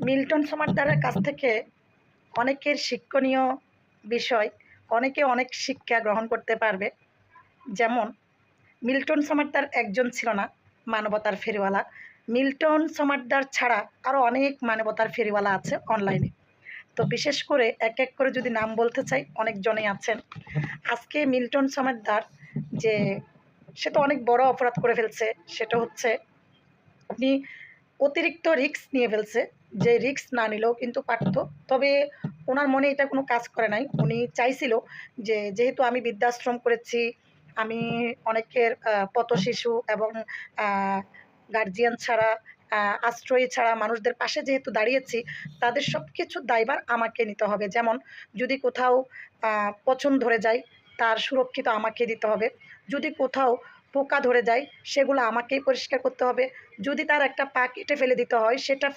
Milton সমাদ্দারের কাছ থেকে অনেকের শিক্ষণীয় বিষয়, অনেকে অনেক শিক্ষা গ্রহণ করতে পারবে। যেমন মিল্টন সমাদ্দার একজন ছিল না মানবতার ফেরিওয়ালা। মিল্টন সমাদ্দার ছাড়া আরও অনেক মানবতার ফেরিওয়ালা আছে অনলাইনে। তো বিশেষ করে এক এক করে যদি নাম বলতে চাই, অনেকজনেই আছেন। আজকে মিল্টন সমাদ্দার যে সে তো অনেক বড় অপরাধ করে ফেলছে, সেটা হচ্ছে আপনি অতিরিক্ত রিস্ক নিয়ে ফেলছে। যে রিস্ক না নিলেও কিন্তু পারত, তবে ওনার মনে এটা কোনো কাজ করে নাই। উনি চাইছিল যে যেহেতু আমি বৃদ্ধাশ্রম করেছি, আমি অনেকের পথশিশু এবং গার্জিয়ান ছাড়া, আশ্রয়ী ছাড়া মানুষদের পাশে যেহেতু দাঁড়িয়েছি, তাদের সব কিছুর দায়ভার আমাকে নিতে হবে। যেমন যদি কোথাও পচন ধরে যায়, তার সুরক্ষিত আমাকে দিতে হবে। যদি কোথাও পোকা ধরে যায়, সেগুলো আমাকেই পরিষ্কার করতে হবে। যদি তার একটা পা কেটে ফেলে দিতে হয়, সেটা